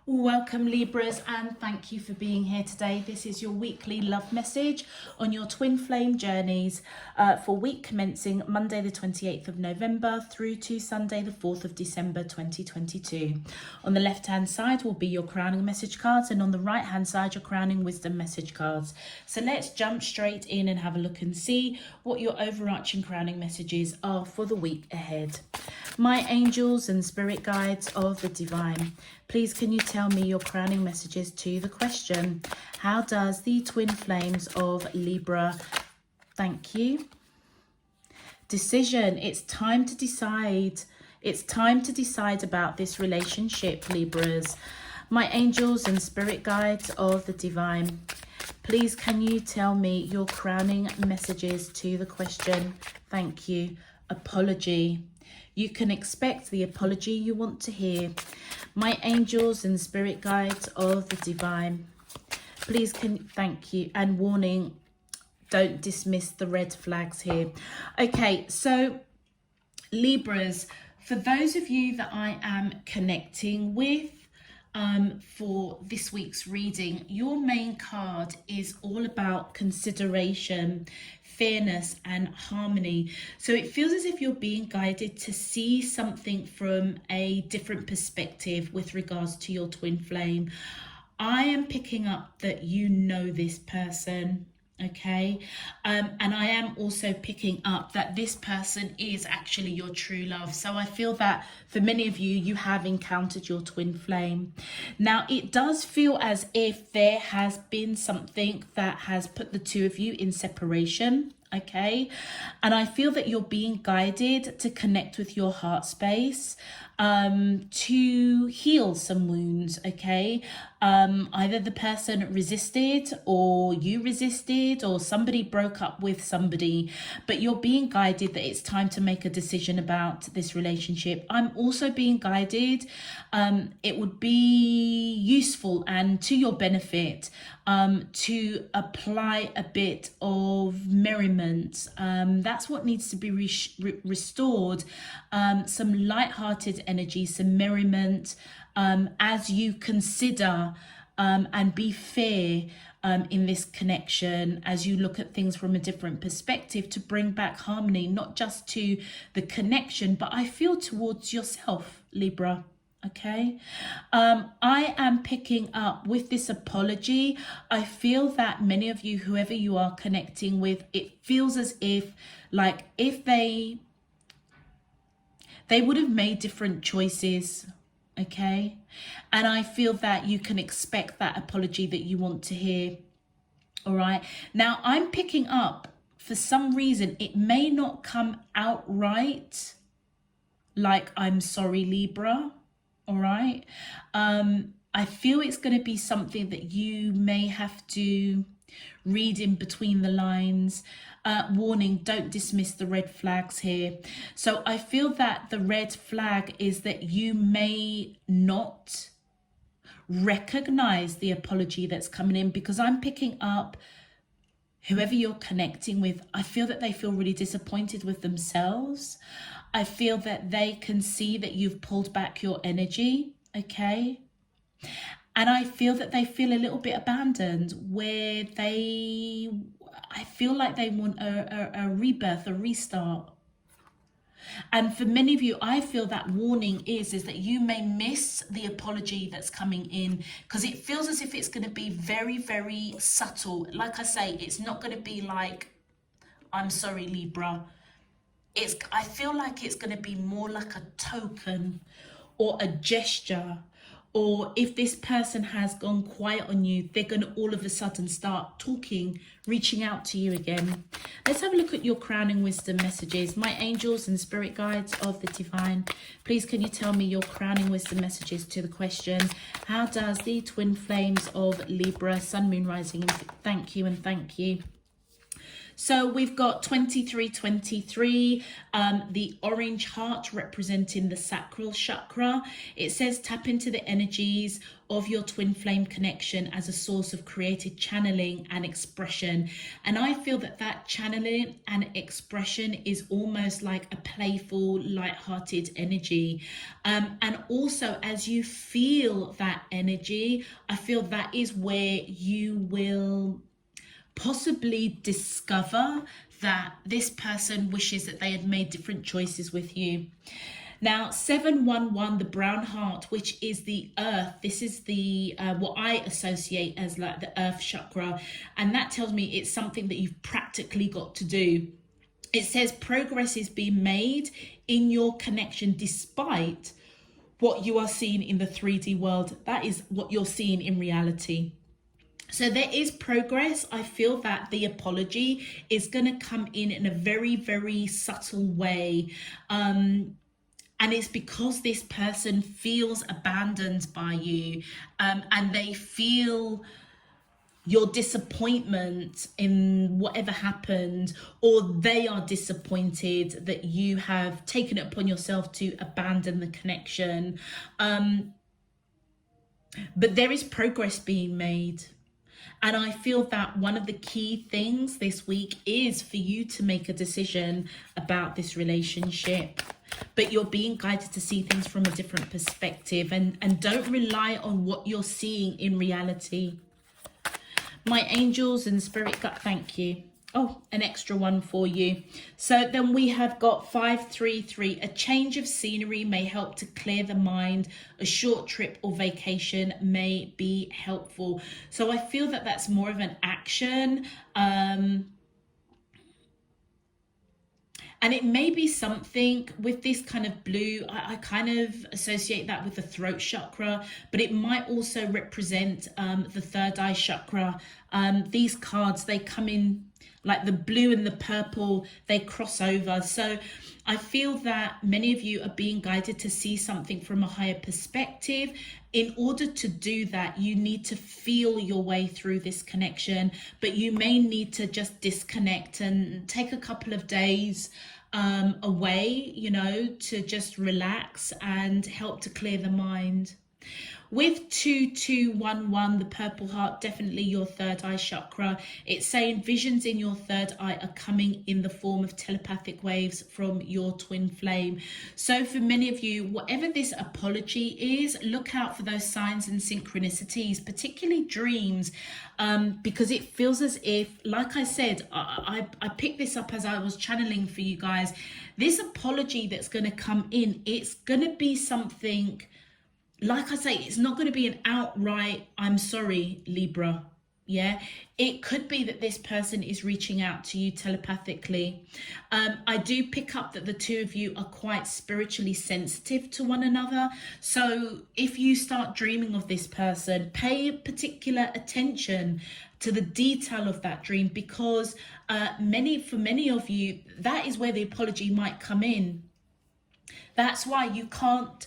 Welcome Libras, and thank you for being here today. This is your weekly love message on your twin flame journeys for week commencing Monday the 28th of November through to Sunday the 4th of December 2022. On the left hand side will be your crowning message cards, and on the right hand side your crowning wisdom message cards. So let's jump straight in and have a look and see what your overarching crowning messages are for the week ahead. My angels and spirit guides of the divine, please can you tell me your crowning messages to the question, how does the twin flames of Libra, thank you. Decision, it's time to decide. It's time to decide about this relationship, Libras. My angels and spirit guides of the divine, please can you tell me your crowning messages to the question, thank you. Apology. You can expect the apology you want to hear. My angels and spirit guides of the divine, please can thank you. And warning, don't dismiss the red flags here. Okay, so Libras, for those of you that I am connecting with for this week's reading, your main card is all about consideration, fairness and harmony. So it feels as if you're being guided to see something from a different perspective with regards to your twin flame. I am picking up that you know this person, okay, and I am also picking up that this person is actually your true love. So I feel that for many of you, you have encountered your twin flame. Now it does feel as if there has been something that has put the two of you in separation, okay, and I feel that you're being guided to connect with your heart space, to heal some wounds, okay. Either the person resisted or you resisted or somebody broke up with somebody, but you're being guided that it's time to make a decision about this relationship. I'm also being guided, it would be useful and to your benefit to apply a bit of merriment. That's what needs to be restored, some light-hearted energy, some merriment, as you consider and be fair in this connection, as you look at things from a different perspective, to bring back harmony, not just to the connection, but I feel towards yourself, Libra. Okay, I am picking up with this apology. I feel that many of you, whoever you are connecting with, it feels as if they would have made different choices, okay, and I feel that you can expect that apology that you want to hear. All right, now I'm picking up, for some reason it may not come outright like I'm sorry, Libra. All right, I feel it's going to be something that you may have to read in between the lines. Warning, don't dismiss the red flags here. So I feel that the red flag is that you may not recognize the apology that's coming in, because I'm picking up whoever you're connecting with, I feel that they feel really disappointed with themselves. I feel that they can see that you've pulled back your energy, okay? And I feel that they feel a little bit abandoned, where I feel like they want a rebirth, a restart. And for many of you, I feel that warning is that you may miss the apology that's coming in, because it feels as if it's going to be very, very subtle. Like I say, it's not going to be like, I'm sorry, Libra. I feel like it's going to be more like a token or a gesture. Or if this person has gone quiet on you, they're going to all of a sudden start talking, reaching out to you again. Let's have a look at your crowning wisdom messages. My angels and spirit guides of the divine, please can you tell me your crowning wisdom messages to the question, how does the twin flames of Libra, sun, moon, rising, thank you and thank you. So we've got 2323, the orange heart representing the sacral chakra. It says tap into the energies of your twin flame connection as a source of creative channeling and expression. And I feel that that channeling and expression is almost like a playful, light-hearted energy. And also, as you feel that energy, I feel that is where you will possibly discover that this person wishes that they had made different choices with you. Now, 711, the brown heart, which is the earth. This is the what I associate as like the earth chakra. And that tells me it's something that you've practically got to do. It says progress is being made in your connection despite what you are seeing in the 3D world. That is what you're seeing in reality. So there is progress. I feel that the apology is going to come in a very, very subtle way. And it's because this person feels abandoned by you, and they feel your disappointment in whatever happened, or they are disappointed that you have taken it upon yourself to abandon the connection. But there is progress being made. And I feel that one of the key things this week is for you to make a decision about this relationship. But you're being guided to see things from a different perspective, and don't rely on what you're seeing in reality. My angels and spirit gut, thank you. Oh, an extra one for you. So then we have got 533. A change of scenery may help to clear the mind. A short trip or vacation may be helpful. So I feel that that's more of an action. And it may be something with this kind of blue, I kind of associate that with the throat chakra, but it might also represent the third eye chakra. These cards, they come in like the blue and the purple, they cross over. So I feel that many of you are being guided to see something from a higher perspective. In order to do that, you need to feel your way through this connection, but you may need to just disconnect and take a couple of days away, you know, to just relax and help to clear the mind. With 2211, the purple heart, definitely your third eye chakra. It's saying visions in your third eye are coming in the form of telepathic waves from your twin flame. So for many of you, whatever this apology is, look out for those signs and synchronicities, particularly dreams, because it feels as if, like I said, I picked this up as I was channeling for you guys. This apology that's going to come in, it's going to be something, like I say, it's not going to be an outright, I'm sorry, Libra. Yeah, it could be that this person is reaching out to you telepathically. I do pick up that the two of you are quite spiritually sensitive to one another. So if you start dreaming of this person, pay particular attention to the detail of that dream, because for many of you, that is where the apology might come in. That's why you can't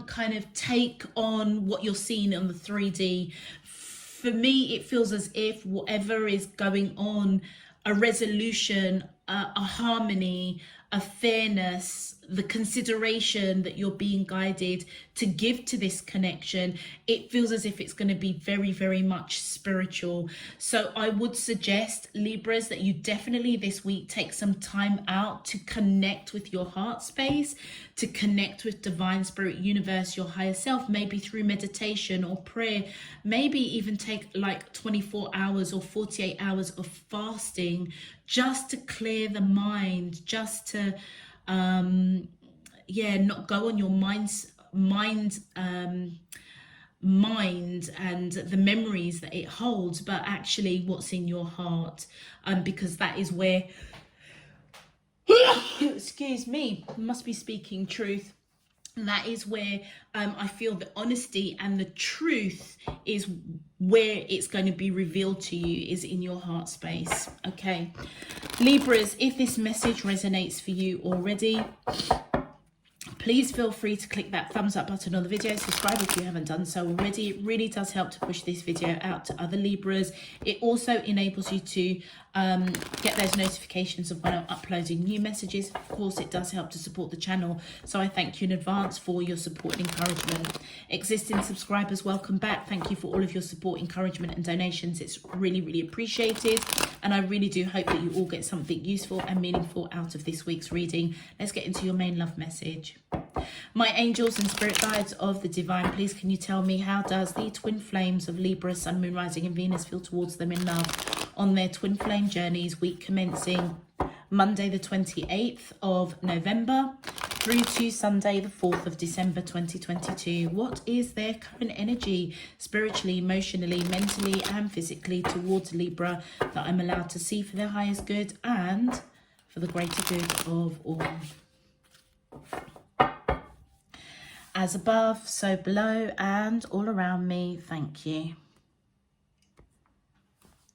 kind of take on what you're seeing on the 3D. For me, it feels as if whatever is going on, a resolution, a harmony, a fairness, the consideration that you're being guided to give to this connection, it feels as if it's going to be very, very much spiritual. So I would suggest, Libras, that you definitely this week take some time out to connect with your heart space, to connect with divine spirit, universe, your higher self, maybe through meditation or prayer, maybe even take like 24 hours or 48 hours of fasting just to clear the mind, just to not go on your mind and the memories that it holds, but actually what's in your heart, because that is where excuse me, must be speaking truth. That is where I feel the honesty and the truth is where it's going to be revealed to you, is in your heart space. Okay, Libras, if this message resonates for you already, Please feel free to click that thumbs up button on the video. Subscribe if you haven't done so already. It really does help to push this video out to other Libras. It also enables you to get those notifications of when I'm uploading new messages. Of course, it does help to support the channel. So I thank you in advance for your support and encouragement. Existing subscribers, welcome back. Thank you for all of your support, encouragement and donations. It's really, really appreciated. And I really do hope that you all get something useful and meaningful out of this week's reading. Let's get into your main love message. My angels and spirit guides of the divine, please can you tell me, how does the twin flames of Libra, Sun, Moon, Rising and Venus feel towards them in love on their twin flame journeys, week commencing Monday the 28th of November through to Sunday the 4th of December 2022. What is their current energy spiritually, emotionally, mentally and physically towards Libra that I'm allowed to see for their highest good and for the greater good of all? As above, so below and all around me. Thank you.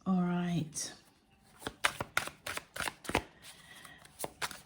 All right.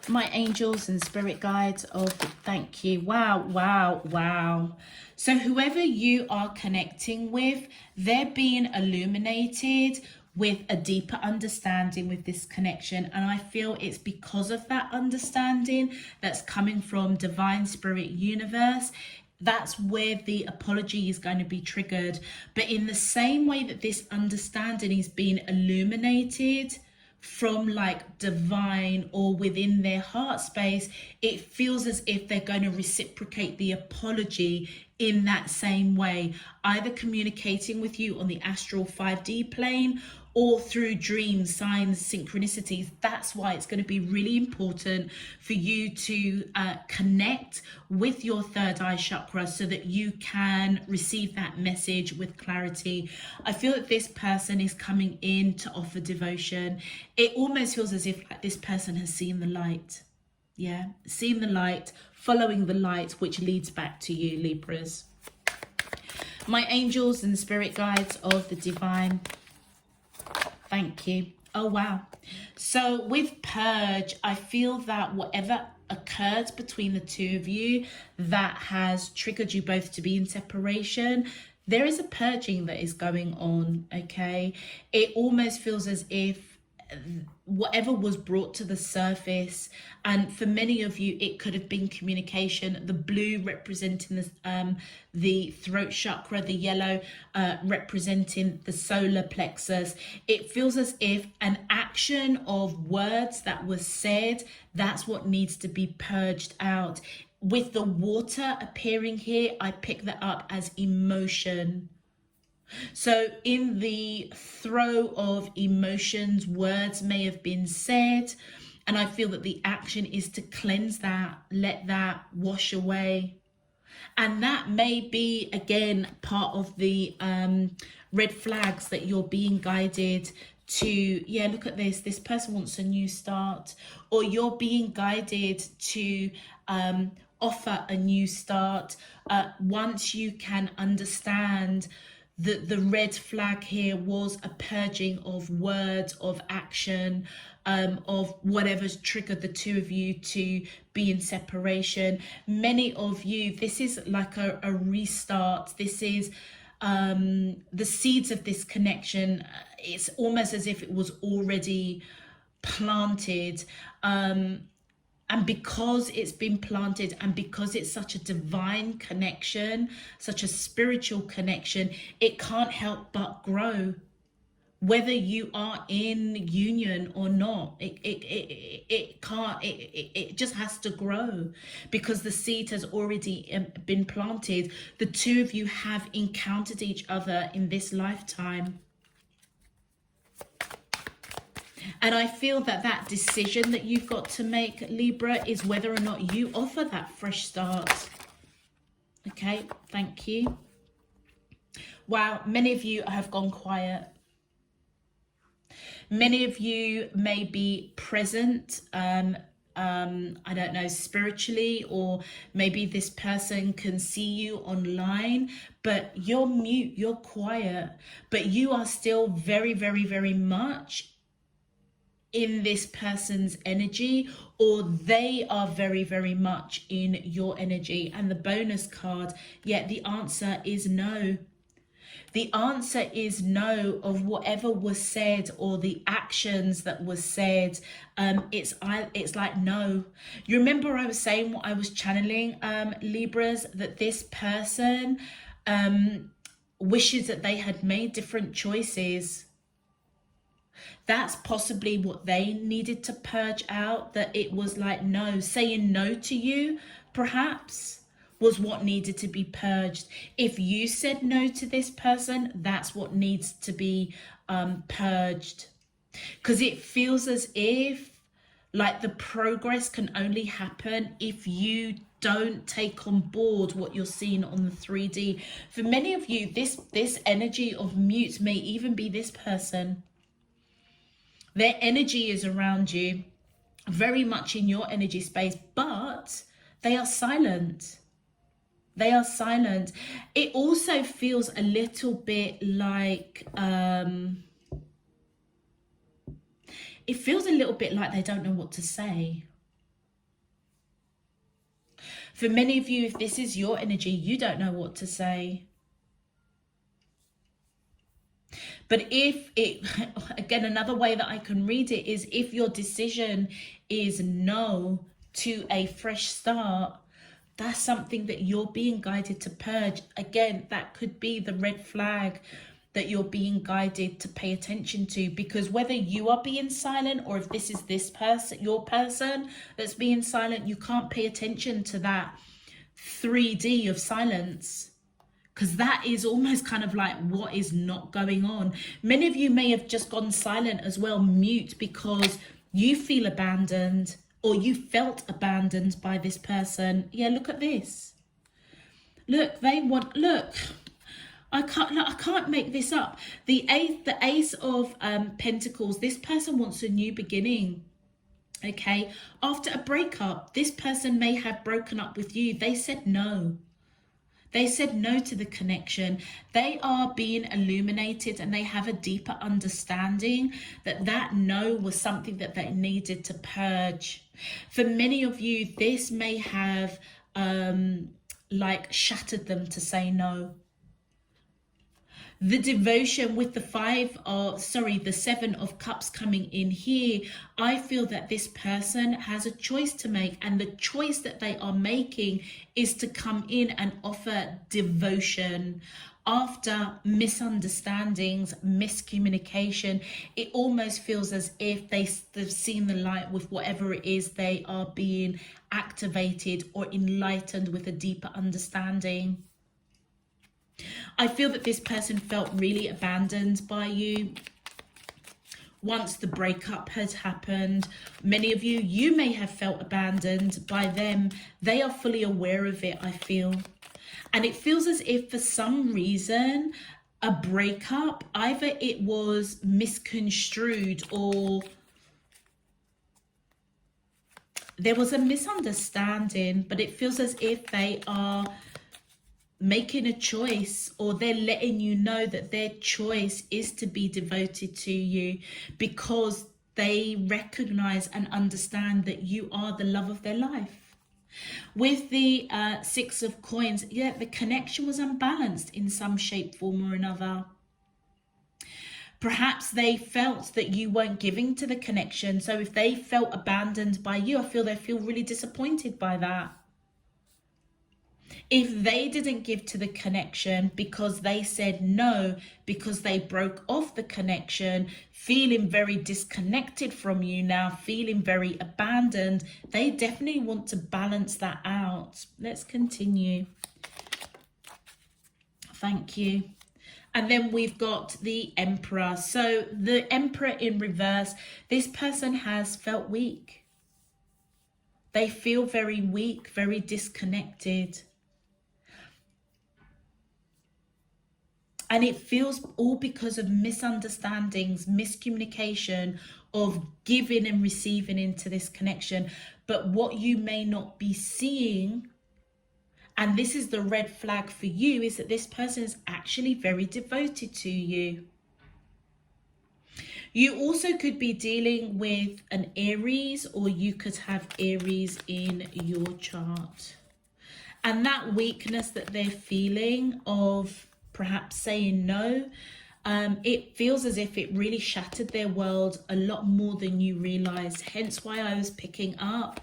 My angels and spirit guides of thank you. Wow, wow, wow. So whoever you are connecting with, they're being illuminated with a deeper understanding with this connection, and I feel it's because of that understanding that's coming from divine spirit universe. That's where the apology is going to be triggered. But in the same way that this understanding is being illuminated from like divine or within their heart space, it feels as if they're going to reciprocate the apology in that same way, either communicating with you on the astral 5D plane or through dreams, signs, synchronicities. That's why it's going to be really important for you to connect with your third eye chakra so that you can receive that message with clarity. I feel that this person is coming in to offer devotion. It almost feels as if like this person has seen the light. Yeah, seen the light, following the light, which leads back to you, Libras. My angels and spirit guides of the divine, thank you. Oh, wow. So with purge, I feel that whatever occurred between the two of you that has triggered you both to be in separation, there is a purging that is going on, okay? It almost feels as if whatever was brought to the surface, and for many of you it could have been communication, the blue representing the throat chakra, the yellow representing the solar plexus. It feels as if an action of words that was said, that's what needs to be purged out. With the water appearing here, I pick that up as emotion. So in the throe of emotions, words may have been said, and I feel that the action is to cleanse that, let that wash away. And that may be, again, part of the red flags that you're being guided to. Yeah, look at this. This person wants a new start, or you're being guided to offer a new start. Once you can understand the red flag here was a purging of words, of action, of whatever's triggered the two of you to be in separation. Many of you, this is like a restart. This is the seeds of this connection. It's almost as if it was already planted. And because it's been planted, and because it's such a divine connection, such a spiritual connection, it can't help but grow. Whether you are in union or not, it can't, it just has to grow because the seed has already been planted. The two of you have encountered each other in this lifetime. And I feel that that decision that you've got to make, Libra, is whether or not you offer that fresh start. Okay, thank you. Wow, many of you have gone quiet. Many of you may be present, I don't know, spiritually, or maybe this person can see you online, but you're mute, you're quiet, but you are still very, very, very much in this person's energy, or they are very, very much in your energy. And the bonus card, yeah, the answer is no. The answer is no of whatever was said or the actions that was said. It's like no. You remember I was saying what I was channeling, Libras, that this person wishes that they had made different choices. That's possibly what they needed to purge out, that it was like no, saying no to you perhaps was what needed to be purged. If you said no to this person, that's what needs to be purged, because it feels as if like the progress can only happen if you don't take on board what you're seeing on the 3D. For many of you, this energy of mute may even be this person. Their energy is around you, very much in your energy space, but they are silent. They are silent. It also feels a little bit like, it feels a little bit like they don't know what to say. For many of you, if this is your energy, you don't know what to say. But if it, again, another way that I can read it is if your decision is no to a fresh start, that's something that you're being guided to purge. Again, that could be the red flag that you're being guided to pay attention to, because whether you are being silent or if this is this person, your person that's being silent, you can't pay attention to that 3D of silence, because that is almost kind of like what is not going on. Many of you may have just gone silent as well, mute, because you feel abandoned or you felt abandoned by this person. Yeah, look at this. Look, they want, look, I can't make this up. The Ace of Pentacles, this person wants a new beginning. Okay, after a breakup, this person may have broken up with you. They said no. They said no to the connection. They are being illuminated and they have a deeper understanding that that no was something that they needed to purge. For many of you, this may have like shattered them to say no. The devotion with the the 7 of Cups coming in here, I feel that this person has a choice to make, and the choice that they are making is to come in and offer devotion. After misunderstandings, miscommunication, it almost feels as if they've seen the light with whatever it is they are being activated or enlightened with a deeper understanding. I feel that this person felt really abandoned by you once the breakup had happened. Many of you, you may have felt abandoned by them. They are fully aware of it, I feel. And it feels as if for some reason, a breakup, either it was misconstrued or there was a misunderstanding, but it feels as if they are making a choice, or they're letting you know that their choice is to be devoted to you because they recognize and understand that you are the love of their life. With the 6 of Coins, yeah, the connection was unbalanced in some shape, form or another. Perhaps they felt that you weren't giving to the connection. So if they felt abandoned by you, I feel they feel really disappointed by that. If they didn't give to the connection because they said no, because they broke off the connection, feeling very disconnected from you now, feeling very abandoned, they definitely want to balance that out. Let's continue. Thank you. And then we've got the Emperor. So the Emperor in reverse, this person has felt weak. They feel very weak, very disconnected. And it feels all because of misunderstandings, miscommunication, of giving and receiving into this connection. But what you may not be seeing, and this is the red flag for you, is that this person is actually very devoted to you. You also could be dealing with an Aries, or you could have Aries in your chart. And that weakness that they're feeling of perhaps saying no, it feels as if it really shattered their world a lot more than you realized. Hence why I was picking up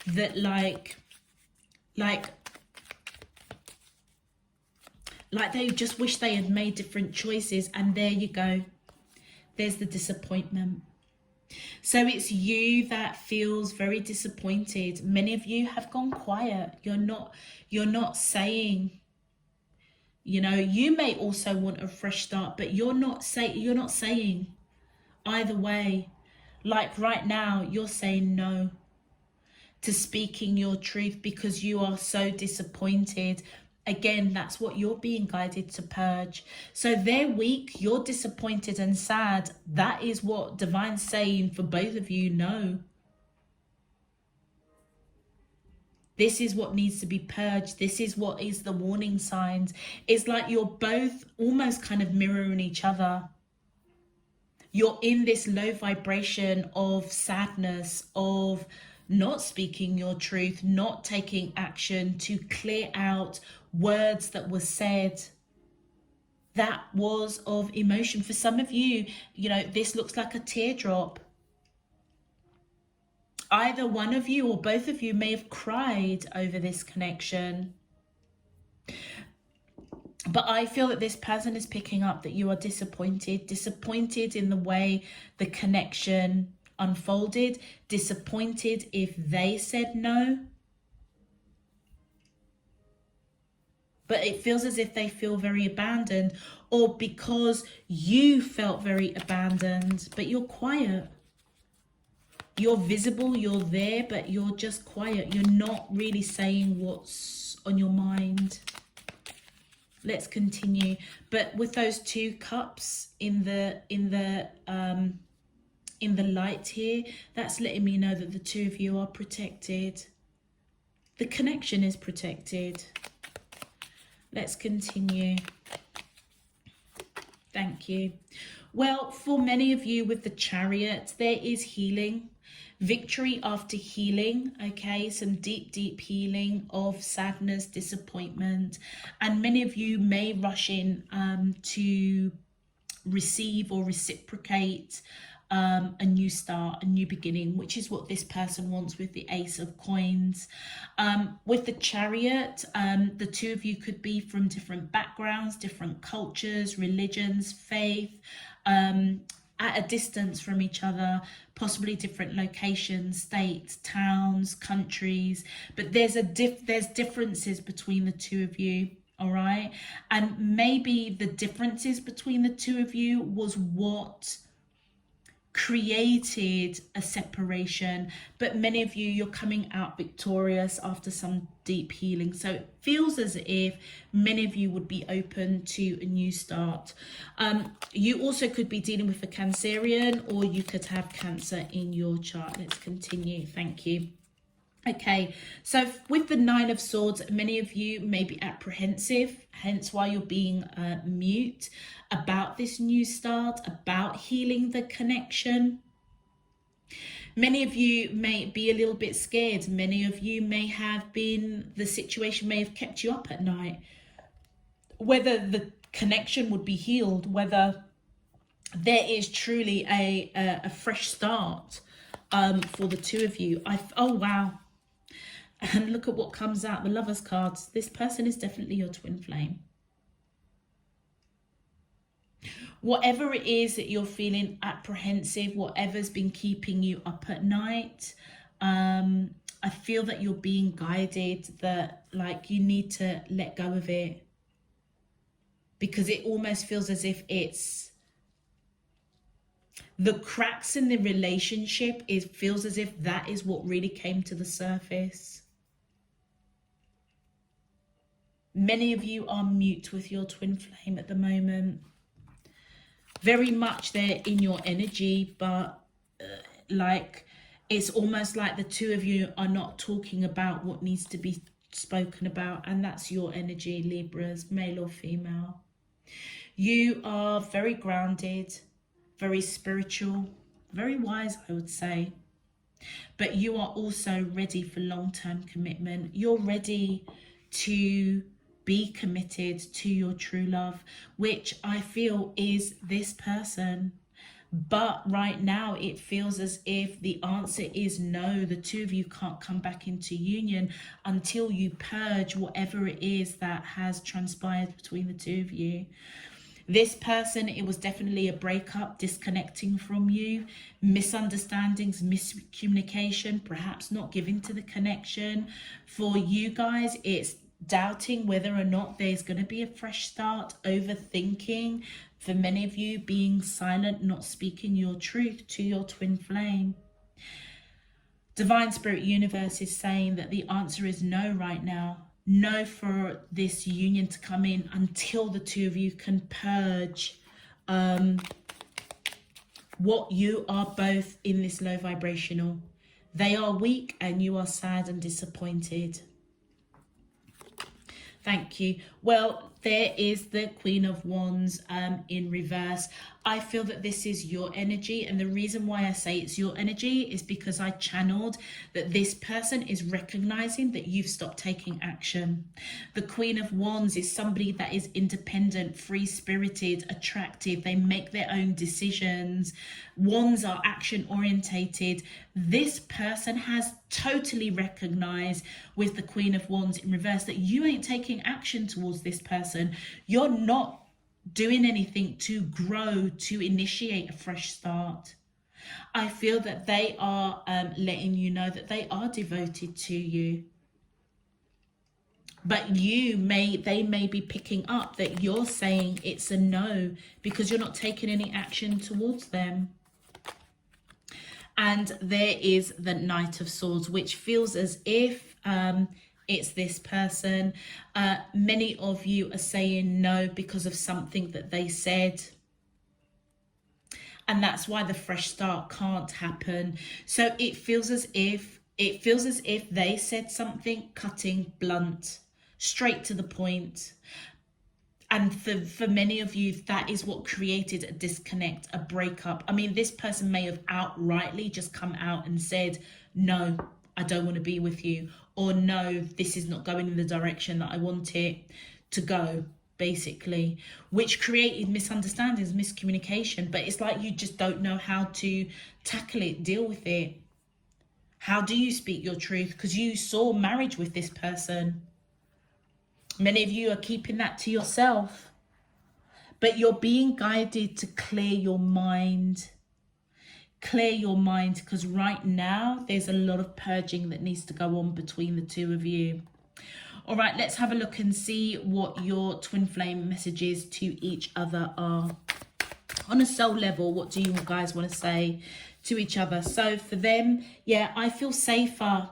that like they just wish they had made different choices. And there you go. There's the disappointment. So it's you that feels very disappointed. Many of you have gone quiet. You're not saying, you know, you may also want a fresh start, but you're not saying either way. Like right now, you're saying no to speaking your truth because you are so disappointed. Again, that's what you're being guided to purge. So they're weak, you're disappointed and sad. That is what Divine's saying for both of you. No. This is what needs to be purged. This is what is the warning signs. It's like you're both almost kind of mirroring each other. You're in this low vibration of sadness, of not speaking your truth, not taking action to clear out words that were said that was of emotion. For some of you, you know, this looks like a teardrop. Either one of you or both of you may have cried over this connection. But I feel that this person is picking up that you are disappointed in the way the connection unfolded, disappointed if they said no. But it feels as if they feel very abandoned, or because you felt very abandoned, but you're quiet. You're visible, you're there, but you're just quiet. You're not really saying what's on your mind. Let's continue. But with those 2 cups in the light here, that's letting me know that the 2 of you are protected. The connection is protected. Let's continue. Thank you. Well, for many of you with the Chariot, there is healing. Victory after healing, okay? Some deep healing of sadness, disappointment. And many of you may rush in to receive or reciprocate a new start, a new beginning, which is what this person wants with the Ace of Coins. With the Chariot, the 2 of you could be from different backgrounds, different cultures, religions, faith, at a distance from each other, possibly different locations, states, towns, countries, but there's differences between the 2 of you. All right, and maybe the differences between the 2 of you was what created a separation, but many of you, you're coming out victorious after some deep healing. So it feels as if many of you would be open to a new start. You also could be dealing with a Cancerian, or you could have Cancer in your chart. Let's continue. Thank you. Okay, so with the 9 of Swords, many of you may be apprehensive, hence why you're being mute about this new start, about healing the connection. Many of you may be a little bit scared. Many of you may have been, the situation may have kept you up at night. Whether the connection would be healed, whether there is truly a fresh start for the 2 of you. Oh, wow. And look at what comes out, the Lovers cards. This person is definitely your twin flame. Whatever it is that you're feeling apprehensive, whatever's been keeping you up at night, I feel that you're being guided, that like you need to let go of it. Because it almost feels as if it's the cracks in the relationship. It feels as if that is what really came to the surface. Many of you are mute with your twin flame at the moment. Very much they're in your energy, but like it's almost like the 2 of you are not talking about what needs to be spoken about. And that's your energy, Libras, male or female. You are very grounded, very spiritual, very wise, I would say. But you are also ready for long-term commitment. You're ready to be committed to your true love, which I feel is this person. But right now it feels as if the answer is no. The two of you can't come back into union until you purge whatever it is that has transpired between the two of you. This person, it was definitely a breakup, disconnecting from you, misunderstandings, miscommunication, perhaps not giving to the connection. For you guys, it's doubting whether or not there's going to be a fresh start, overthinking. For many of you, being silent, not speaking your truth to your twin flame. Divine Spirit Universe is saying that the answer is no right now. No for this union to come in until the two of you can purge what you are both in this low vibrational. They are weak and you are sad and disappointed. Thank you. Well, there is the Queen of Wands in reverse. I feel that this is your energy, and the reason why I say it's your energy is because I channeled that this person is recognizing that you've stopped taking action. The Queen of Wands is somebody that is independent, free-spirited, attractive. They make their own decisions. Wands are action orientated. This person has totally recognized with the Queen of Wands in reverse that you ain't taking action towards this person. You're not doing anything to grow, to initiate a fresh start. I feel that they are letting you know that they are devoted to you. But they may be picking up that you're saying it's a no because you're not taking any action towards them. And there is the Knight of Swords, which feels as if it's this person. Many of you are saying no because of something that they said. And that's why the fresh start can't happen. So it feels as if they said something cutting, blunt, straight to the point. And for many of you, that is what created a disconnect, a breakup. I mean, this person may have outrightly just come out and said, no, I don't want to be with you. Or no, this is not going in the direction that I want it to go, basically. Which created misunderstandings, miscommunication. But it's like you just don't know how to tackle it, deal with it. How do you speak your truth? Because you saw marriage with this person. Many of you are keeping that to yourself, but you're being guided to clear your mind. Clear your mind, because right now there's a lot of purging that needs to go on between the two of you. All right, let's have a look and see what your twin flame messages to each other are. On a soul level, what do you guys want to say to each other? So for them, yeah, I feel safer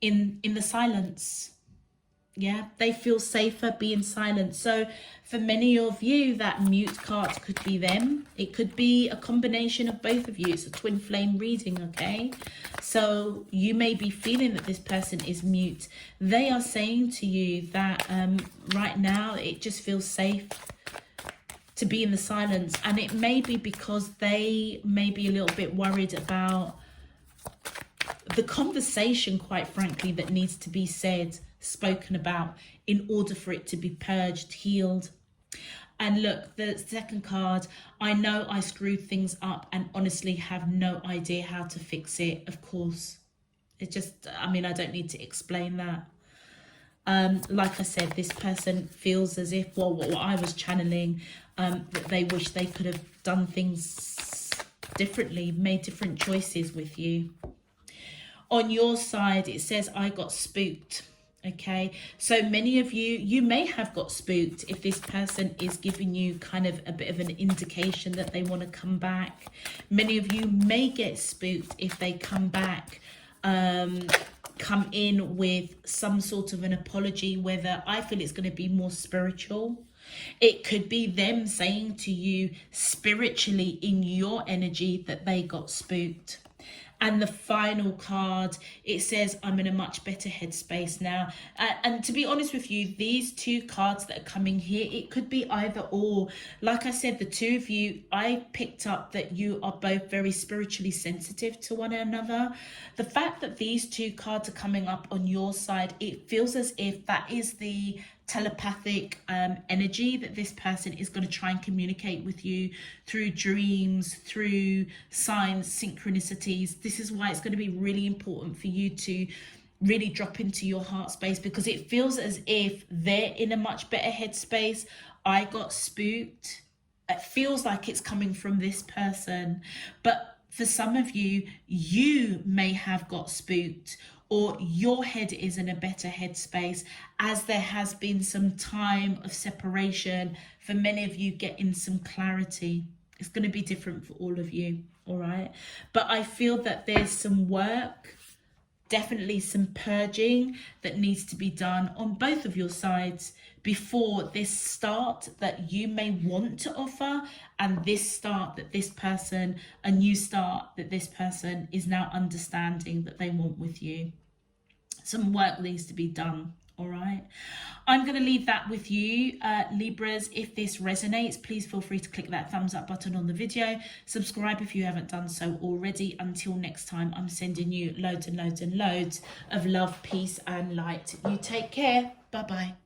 in the silence. Yeah, they feel safer being silent. So for many of you, that mute card could be them. It could be a combination of both of you. It's a twin flame reading, okay? So you may be feeling that this person is mute. They are saying to you that right now it just feels safe to be in the silence. And it may be because they may be a little bit worried about the conversation, quite frankly, that needs to be said, spoken about in order for it to be purged, healed. And look, the second card, I know I screwed things up and honestly have no idea how to fix it. Of course, it just, I mean, I don't need to explain that. Like I said, this person feels as if, well, what I was channeling, that they wish they could have done things differently, made different choices with you. On your side, it says, I got spooked. Okay, so many of you may have got spooked if this person is giving you kind of a bit of an indication that they want to come back. Many of you may get spooked if they come back, come in with some sort of an apology, whether I feel it's going to be more spiritual. It could be them saying to you spiritually in your energy that they got spooked. And the final card, it says, I'm in a much better headspace now. And to be honest with you, these two cards that are coming here, it could be either or. Like I said, the two of you, I picked up that you are both very spiritually sensitive to one another. The fact that these two cards are coming up on your side, it feels as if that is the telepathic energy that this person is going to try and communicate with you through dreams, through signs, synchronicities. This is why it's going to be really important for you to really drop into your heart space, because it feels as if they're in a much better headspace. I got spooked. It feels like it's coming from this person, but for some of you, you may have got spooked, or your head is in a better headspace, as there has been some time of separation. For many of you, getting some clarity. It's going to be different for all of you, all right? But I feel that there's some work, definitely some purging that needs to be done on both of your sides before this start that you may want to offer, and this start that this person, a new start that this person is now understanding that they want with you. Some work needs to be done, all right? I'm going to leave that with you, Libras. If this resonates, please feel free to click that thumbs up button on the video. Subscribe if you haven't done so already. Until next time, I'm sending you loads and loads and loads of love, peace and light. You take care. Bye-bye.